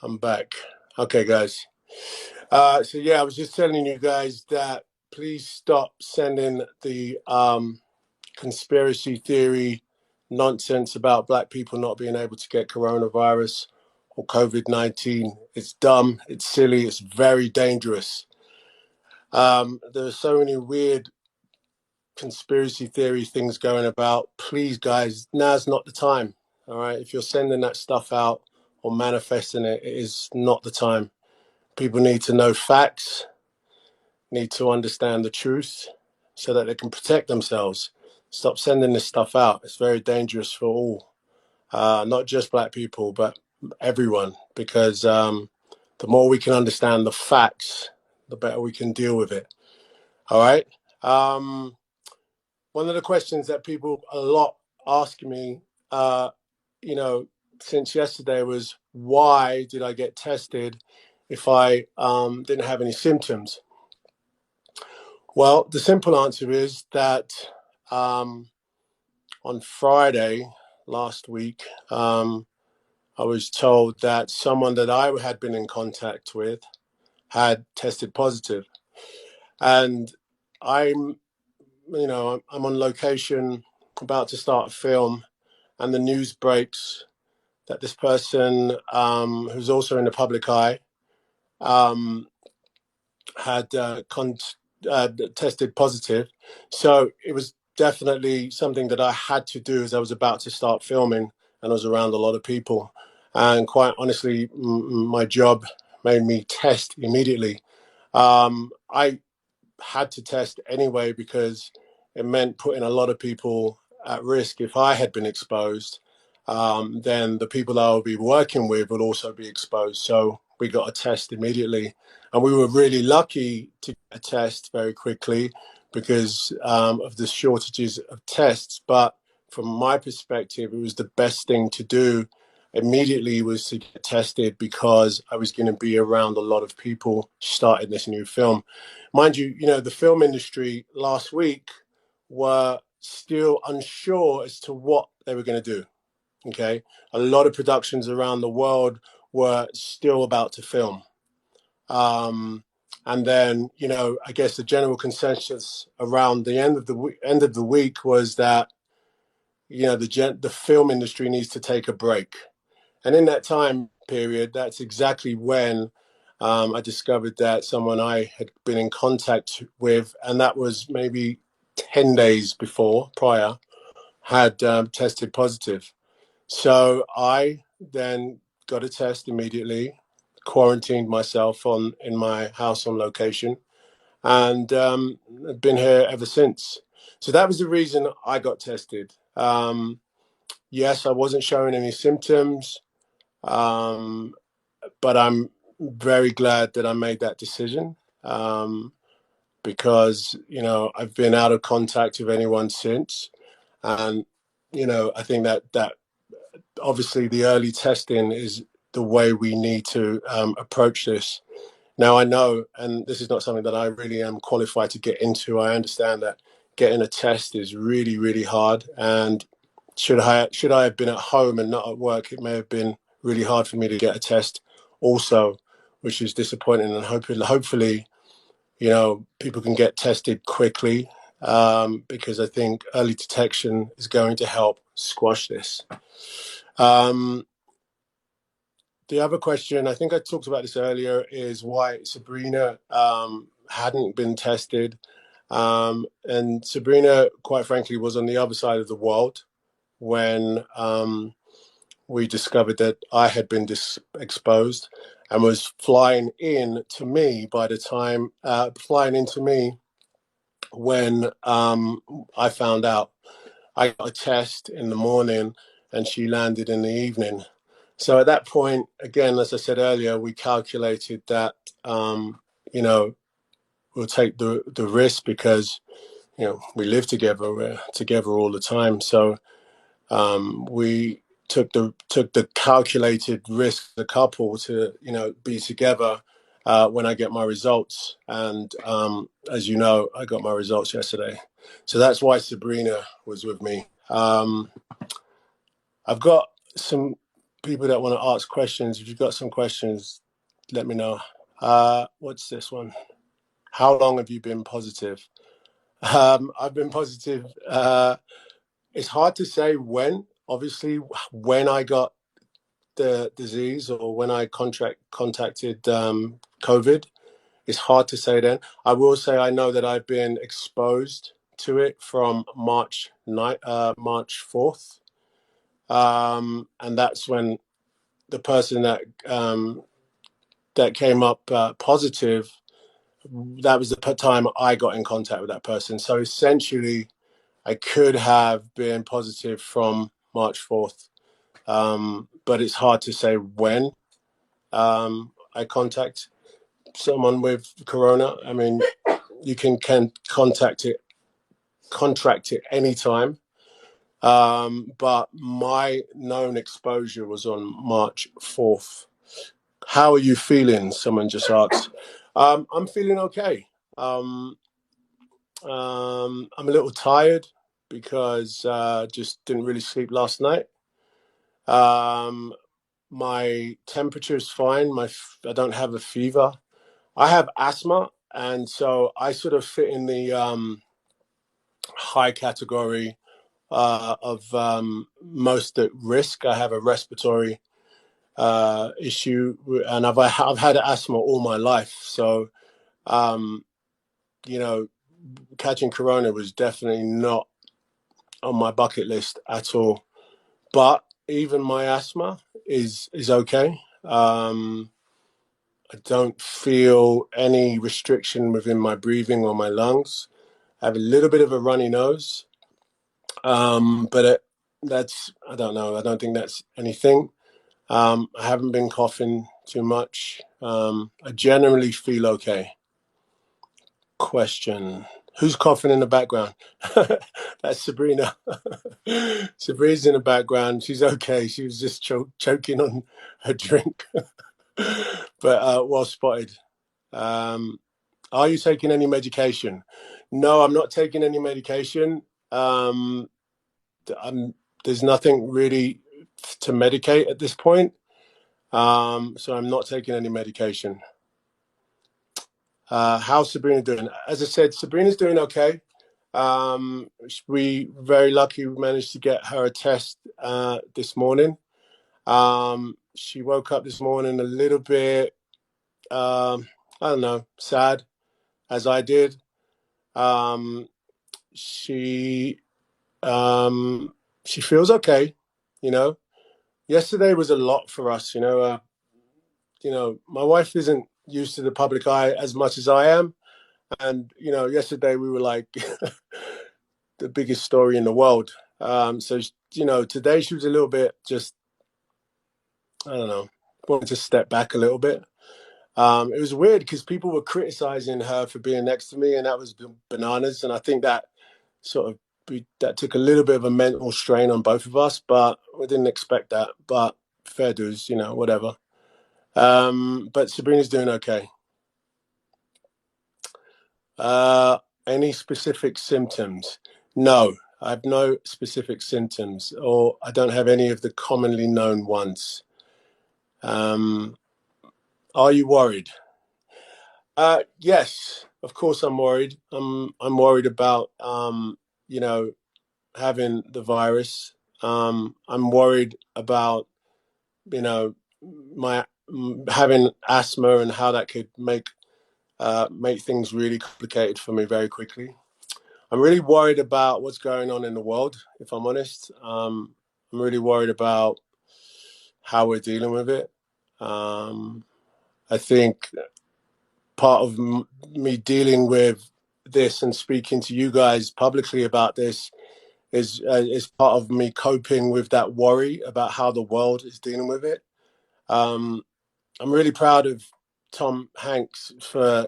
I'm back. Okay, guys. So yeah, I was just telling you guys that please stop sending the conspiracy theory nonsense about black people not being able to get coronavirus or COVID-19. It's dumb. It's silly. It's very dangerous. There are so many weird conspiracy theory things going about. Please, guys, now's not the time. All right. If you're sending that stuff out or manifesting it, it is not the time. People need to know facts, need to understand the truth so that they can protect themselves. Stop sending this stuff out. It's very dangerous for all, not just black people, but everyone, because the more we can understand the facts, the better we can deal with it. All right. One of the questions that people a lot ask me, you know, since yesterday was, why did I get tested if I didn't have any symptoms? Well, the simple answer is that on Friday last week, I was told that someone that I had been in contact with had tested positive. And I'm, I'm on location, about to start a film, and the news breaks that this person, who's also in the public eye, um, had tested positive. So it was definitely something that I had to do as I was about to start filming, and I was around a lot of people. And quite honestly, my job made me test immediately. I had to test anyway because it meant putting a lot of people at risk. If I had been exposed, then the people that I would be working with would also be exposed. So we got a test immediately. And we were really lucky to get a test very quickly because of the shortages of tests. But from my perspective, it was the best thing to do immediately was to get tested because I was going to be around a lot of people starting this new film. Mind you, the film industry last week were still unsure as to what they were going to do. Okay. A lot of productions around the world were still about to film. And then, I guess the general consensus around the end of the week was that, the film industry needs to take a break. And in that time period, that's exactly when I discovered that someone I had been in contact with, and that was maybe 10 days prior, had tested positive. So I then got a test immediately, quarantined myself in my house on location, and I've been here ever since. So that was the reason I got tested. Yes, I wasn't showing any symptoms. Um, but I'm very glad that I made that decision because I've been out of contact with anyone since, and I think that obviously the early testing is the way we need to approach this. Now I know, and this is not something that I really am qualified to get into. I understand that getting a test is really, really hard, and should I have been at home and not at work, it may have been really hard for me to get a test also, which is disappointing. And hopefully, people can get tested quickly because I think early detection is going to help squash this. The other question, I think I talked about this earlier, is why Sabrina hadn't been tested. And Sabrina, quite frankly, was on the other side of the world when we discovered that I had been exposed, and was flying in to me when I found out. I got a test in the morning and she landed in the evening. So at that point, again, as I said earlier, we calculated that, we'll take the risk because, we live together, we're together all the time. So we took the calculated risk, the couple, to be together when I get my results. And as you know, I got my results yesterday, so that's why Sabrina was with me. I've got some people that want to ask questions, if you've got some questions, let me know. What's this one? How long have you been positive? I've been positive. It's hard to say when. Obviously, when I got the disease or when I contacted COVID, it's hard to say then. I will say I know that I've been exposed to it from March 4th. And that's when the person that came up positive, that was the time I got in contact with that person. So essentially, I could have been positive from March 4th, but it's hard to say when I contact someone with corona. I mean, you can contract it anytime. But my known exposure was on March 4th. How are you feeling? Someone just asked. I'm feeling okay. I'm a little tired because just didn't really sleep last night. My temperature is fine. I don't have a fever. I have asthma, and so I sort of fit in the high category of most at risk. I have a respiratory issue, and I've had asthma all my life. So, um, you know, catching corona was definitely not on my bucket list at all. But even my asthma is okay. I don't feel any restriction within my breathing or my lungs. I have a little bit of a runny nose, but that's, I don't know. I don't think that's anything. I haven't been coughing too much. I generally feel okay. Question. Who's coughing in the background? That's Sabrina. Sabrina's in the background. She's okay. She was just choking on her drink. But well spotted. Um, are you taking any medication? No, I'm not taking any medication. There's nothing really to medicate at this point. So I'm not taking any medication. How's Sabrina doing? As I said, Sabrina's doing okay. We very lucky we managed to get her a test this morning. She woke up this morning a little bit, I don't know, sad, as I did. Um, she she feels okay, you know. Yesterday was a lot for us, my wife isn't used to the public eye as much as I am. And, yesterday we were like the biggest story in the world. So, today she was a little bit just, I don't know, wanted to step back a little bit. It was weird because people were criticizing her for being next to me, and that was bananas. And I think that sort of that took a little bit of a mental strain on both of us, but we didn't expect that. But fair dues, whatever. But Sabrina's doing okay. Any specific symptoms? No, I have no specific symptoms, or I don't have any of the commonly known ones. Are you worried? Yes, of course I'm worried. I'm worried about having the virus. I'm worried about you know my having asthma and how that could make things really complicated for me very quickly. I'm really worried about what's going on in the world, if I'm honest. I'm really worried about how we're dealing with it. I think part of me dealing with this and speaking to you guys publicly about this is part of me coping with that worry about how the world is dealing with it. Um, I'm really proud of Tom Hanks for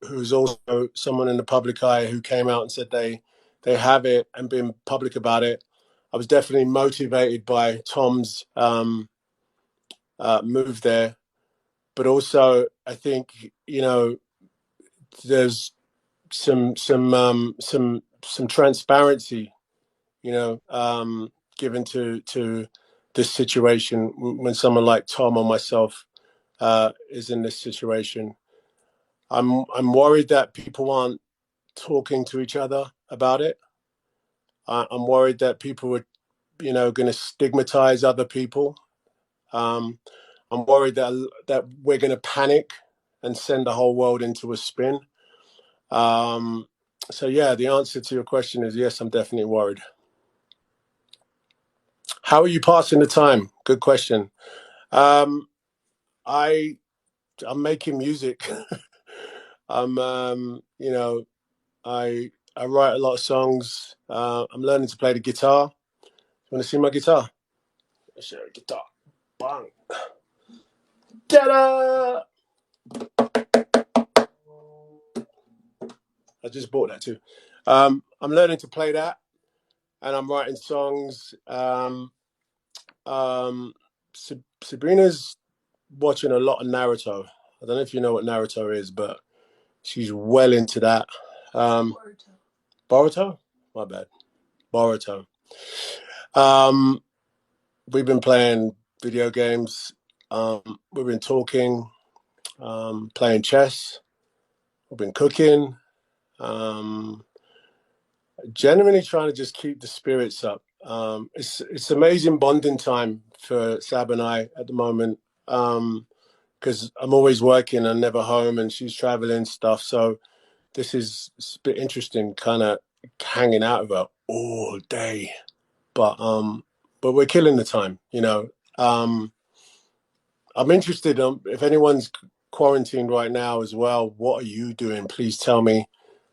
who's also someone in the public eye who came out and said they have it and been public about it. I was definitely motivated by Tom's move there, but also I think there's some transparency given to this situation when someone like Tom or myself is in this situation. I'm worried that people aren't talking to each other about it. I'm worried that people are, going to stigmatize other people. I'm worried that we're going to panic and send the whole world into a spin. So yeah, the answer to your question is yes, I'm definitely worried. How are you passing the time? Good question. Um, I'm making music. I write a lot of songs. I'm learning to play the guitar. You want to see my guitar? Share a guitar. Bang. Ta-da! I just bought that too. I'm learning to play that, and I'm writing songs. Sabrina's watching a lot of Naruto. I don't know if you know what Naruto is, but she's well into that. Boruto? My bad. Boruto. We've been playing video games. We've been talking, playing chess. We've been cooking. Genuinely trying to just keep the spirits up. It's amazing bonding time for Sab and I at the moment, because I'm always working and never home, and she's traveling stuff. So it's a bit interesting, kind of hanging out with her all day. But we're killing the time, I'm interested if anyone's quarantined right now as well. What are you doing? Please tell me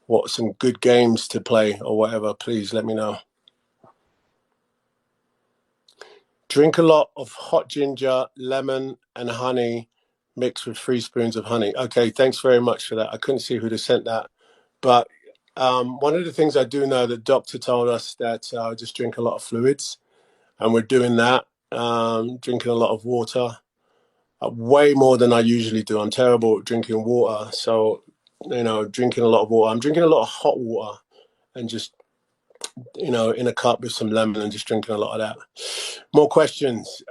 what some good games to play or whatever. Please let me know. Drink a lot of hot ginger, lemon, and honey mixed with 3 spoons of honey. Okay, thanks very much for that. I couldn't see who'd have sent that. But one of the things I do know, the doctor told us that just drink a lot of fluids, and we're doing that, drinking a lot of water, way more than I usually do. I'm terrible at drinking water. So, drinking a lot of water. I'm drinking a lot of hot water and just, in a cup with some lemon and just drinking a lot of that. More questions.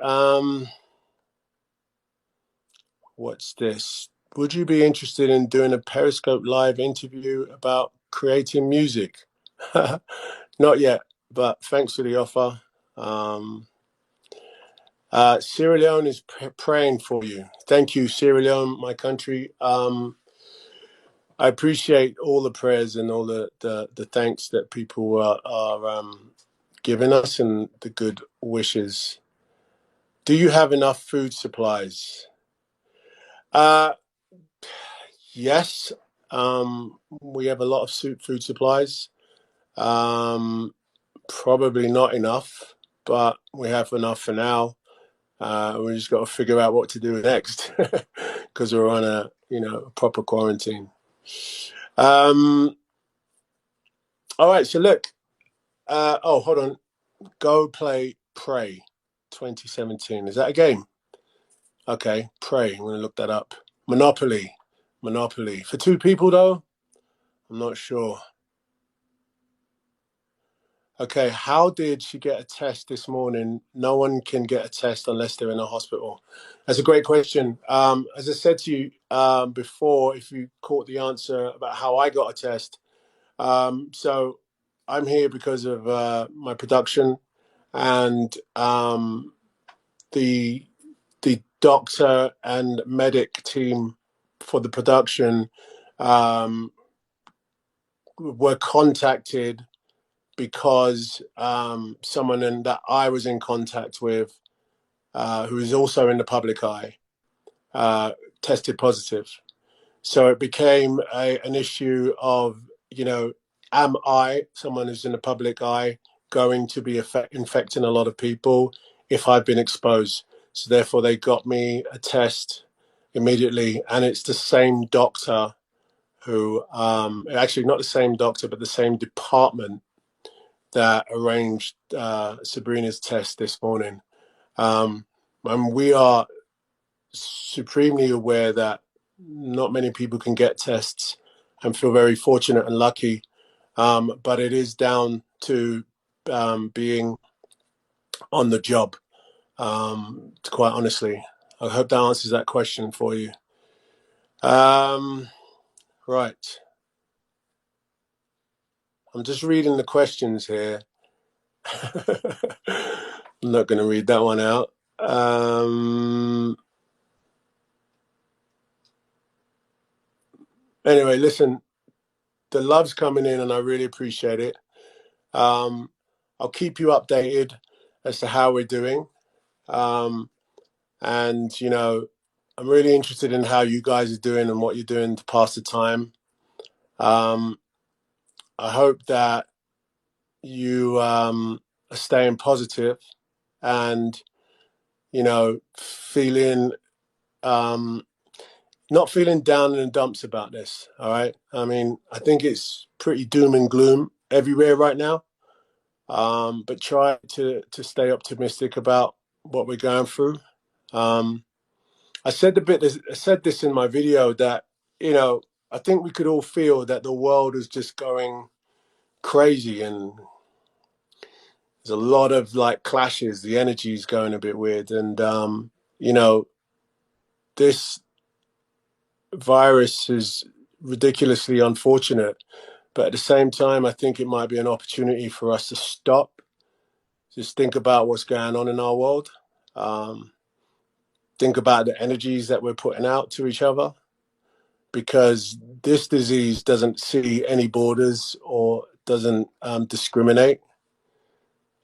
What's this? Would you be interested in doing a Periscope live interview about creating music? Not yet, but thanks for the offer. Sierra Leone is praying for you. Thank you, Sierra Leone, my country. I appreciate all the prayers and all the thanks that people are giving us and the good wishes. Do you have enough food supplies? Yes. We have a lot of food supplies. Probably not enough, but we have enough for now. We just got to figure out what to do next because we're on a proper quarantine. All right, so look. Hold on. Go play Prey 2017. Is that a game? Okay, Prey. I'm going to look that up. Monopoly. For 2 people, though? I'm not sure. Okay, how did she get a test this morning? No one can get a test unless they're in a hospital. That's a great question. As I said to you before, if you caught the answer about how I got a test, so I'm here because of my production, and the doctor and medic team for the production were contacted because someone that I was in contact with, who is also in the public eye, tested positive. So it became an issue of, am I, someone who's in the public eye, going to be infecting a lot of people if I've been exposed? So therefore they got me a test immediately, and it's the same doctor who, actually not the same doctor, but the same department that arranged Sabrina's test this morning. And we are supremely aware that not many people can get tests, and feel very fortunate and lucky. But it is down to being on the job. quite honestly. I hope that answers that question for you. Right. I'm just reading the questions here. I'm not going to read that one out. Anyway, listen, the love's coming in and I really appreciate it. I'll keep you updated as to how we're doing. And, you know, I'm really interested in how you guys are doing and what you're doing to pass the time. I hope that you are staying positive and, you know, feeling, not feeling down in the dumps about this. All right. I mean, I think it's pretty doom and gloom everywhere right now. But try to stay optimistic about what we're going through. I said this in my video that, you know, I think we could all feel that the world is just going crazy and there's a lot of like clashes. The energy is going a bit weird. And, you know, this virus is ridiculously unfortunate. But at the same time, I think it might be an opportunity for us to stop, just think about what's going on in our world. Think about the energies that we're putting out to each other, because this disease doesn't see any borders or doesn't discriminate.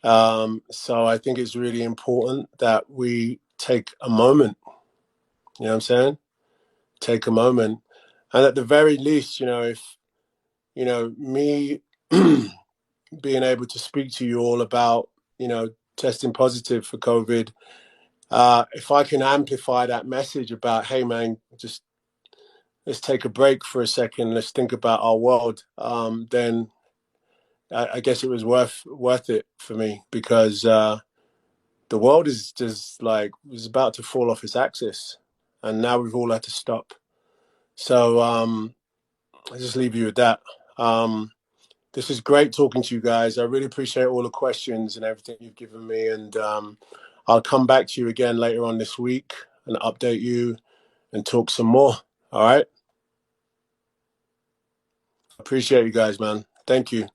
So I think it's really important that we take a moment, you know what I'm saying? Take a moment. And at the very least, you know, if, you know, me being able to speak to you all about, you know, testing positive for COVID, if I can amplify that message about, hey, man, just let's take a break for a second, let's think about our world, then I guess it was worth it for me, because the world is just like was about to fall off its axis, and now we've all had to stop. So I just leave you with that. This is great talking to you guys. I really appreciate all the questions and everything you've given me, and I'll come back to you again later on this week and update you and talk some more. All right. Appreciate you guys, man. Thank you.